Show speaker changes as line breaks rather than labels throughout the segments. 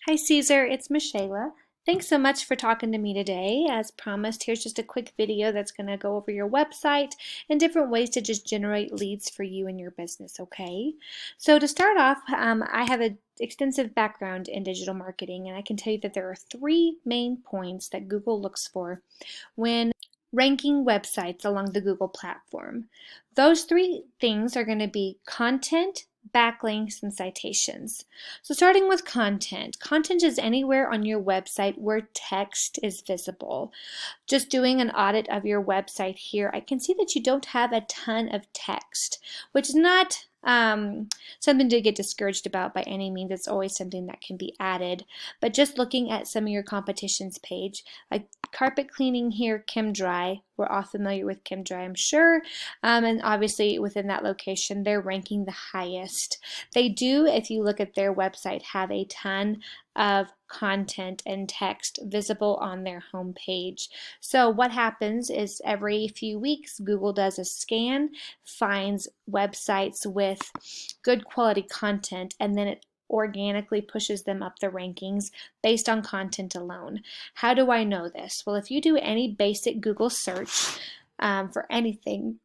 Hi, Caesar. It's Michaela. Thanks so much for talking to me today. As promised, here's just a quick video that's going to go over your website and different ways to just generate leads for you and your business, okay? So to start off, I have an extensive background in digital marketing, and I can tell you that there are three main points that Google looks for when ranking websites along the Google platform. Those three things are going to be content, backlinks, and citations. So starting with content. Content is anywhere on your website where text is visible. Just doing an audit of your website here, I can see that you don't have a ton of text, which is not something to get discouraged about by any means. It's always something that can be added. But just looking at some of your competition's page, like carpet cleaning here, ChemDry. We're all familiar with ChemDry, I'm sure. And obviously within that location, they're ranking the highest. They do, if you look at their website, have a ton of content and text visible on their homepage. So what happens is every few weeks, Google does a scan, finds websites with good quality content, and then it organically pushes them up the rankings based on content alone. How do I know this? Well, if you do any basic Google search for anything,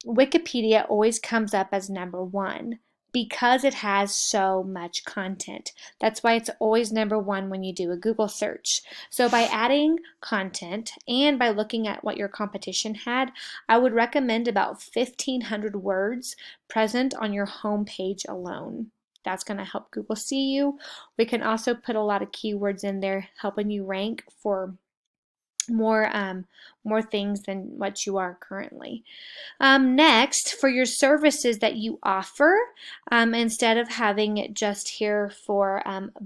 Wikipedia always comes up as number one because it has so much content. That's why it's always number one when you do a Google search. So by adding content and by looking at what your competition had, I would recommend about 1,500 words present on your home page alone. That's going to help Google see you. We can also put a lot of keywords in there helping you rank for more things than what you are currently. Next, for your services that you offer, instead of having it just here for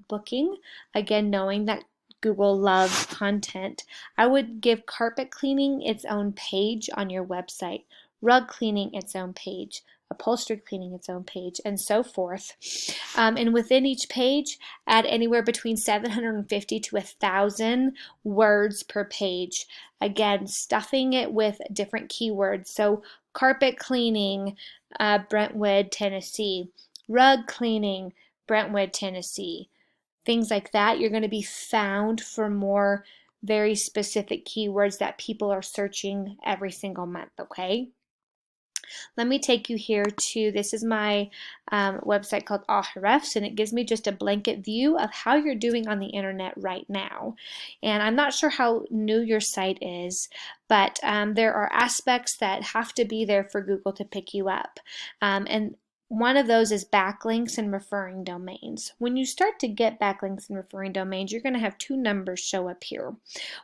booking, again, knowing that Google loves content, I would give carpet cleaning its own page on your website, rug cleaning its own page, upholstery cleaning its own page, and so forth. And within each page, add anywhere between 750 to 1,000 words per page. Again, stuffing it with different keywords. So carpet cleaning, Brentwood, Tennessee, rug cleaning, Brentwood, Tennessee, things like that. You're going to be found for more very specific keywords that people are searching every single month, okay? Let me take you here to, this is my website called Ahrefs, and it gives me just a blanket view of how you're doing on the internet right now. And I'm not sure how new your site is, but there are aspects that have to be there for Google to pick you up. And one of those is backlinks and referring domains. When you start to get backlinks and referring domains, you're going to have two numbers show up here.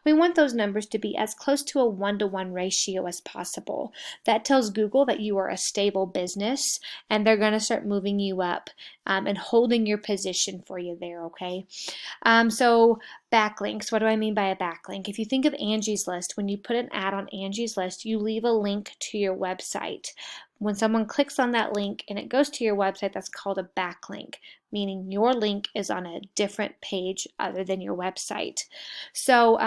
We want those numbers to be as close to a 1-to-1 ratio as possible. That tells Google that you are a stable business and they're going to start moving you up and holding your position for you there, okay? So backlinks, what do I mean by a backlink? If you think of Angie's List, when you put an ad on Angie's List, you leave a link to your website. When someone clicks on that link and it goes to your website, that's called a backlink, meaning your link is on a different page other than your website. So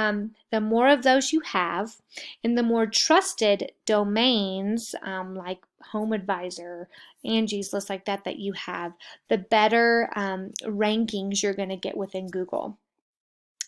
the more of those you have, and the more trusted domains like Home Advisor, Angie's List like that you have, the better rankings you're going to get within Google.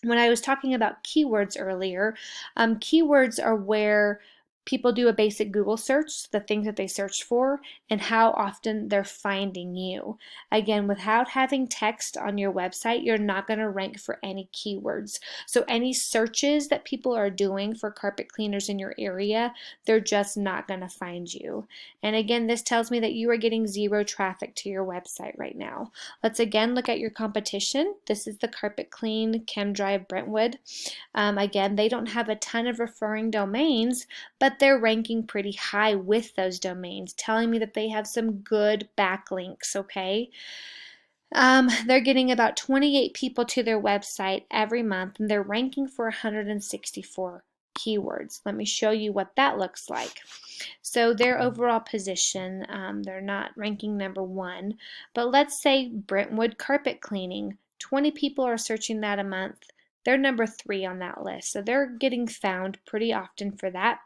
When I was talking about keywords earlier, keywords are where people do a basic Google search, the things that they search for, and how often they're finding you. Again, without having text on your website, you're not going to rank for any keywords. So any searches that people are doing for carpet cleaners in your area, they're just not going to find you. And again, this tells me that you are getting zero traffic to your website right now. Let's again look at your competition. This is the Carpet Clean ChemDry Brentwood. Again, they don't have a ton of referring domains, but they're ranking pretty high with those domains, telling me that they have some good backlinks, okay? They're getting about 28 people to their website every month, and they're ranking for 164 keywords. Let me show you what that looks like. So their overall position, they're not ranking number one, but let's say Brentwood carpet cleaning. 20 people are searching that a month. They're number 3 on that list, so they're getting found pretty often for that.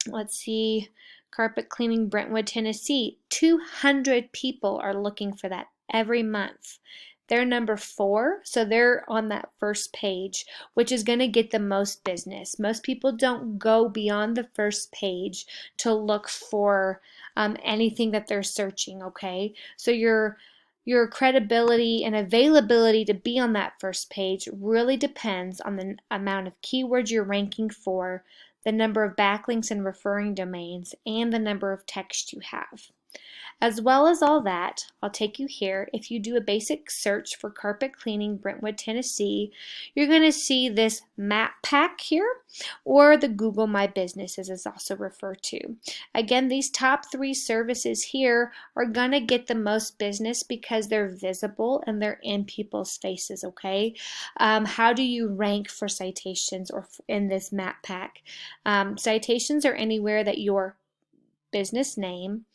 Let's see, carpet cleaning Brentwood, Tennessee. 200 people are looking for that every month. They're number 4, so they're on that first page, which is going to get the most business. Most people don't go beyond the first page to look for anything that they're searching, okay? So your credibility and availability to be on that first page really depends on the amount of keywords you're ranking for, the number of backlinks and referring domains, and the number of texts you have. As well as all that, I'll take you here. If you do a basic search for carpet cleaning, Brentwood, Tennessee, you're going to see this map pack here, or the Google My Business as it's also referred to. Again, these top 3 services here are going to get the most business because they're visible and they're in people's faces, okay? How do you rank for citations or in this map pack? Citations are anywhere that your business name,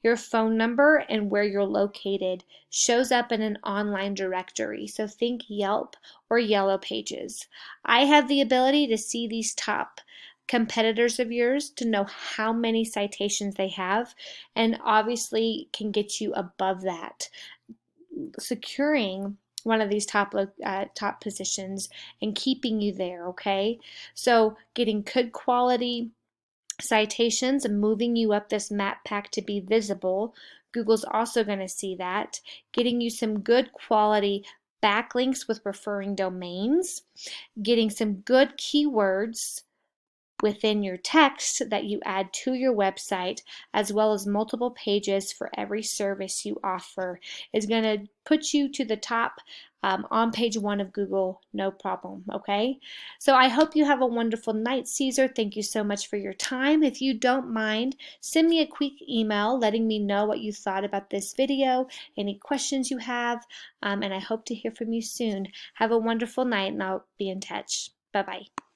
your phone number, and where you're located shows up in an online directory. So think Yelp or Yellow Pages. I have the ability to see these top competitors of yours to know how many citations they have, and obviously can get you above that. Securing one of these top positions and keeping you there, okay? So getting good quality citations and moving you up this map pack to be visible. Google's also going to see that. Getting you some good quality backlinks with referring domains. Getting some good keywords within your text that you add to your website, as well as multiple pages for every service you offer, is going to put you to the top on page 1 of Google, no problem, okay? So I hope you have a wonderful night, Caesar. Thank you so much for your time. If you don't mind, send me a quick email letting me know what you thought about this video, any questions you have, and I hope to hear from you soon. Have a wonderful night, and I'll be in touch. Bye-bye.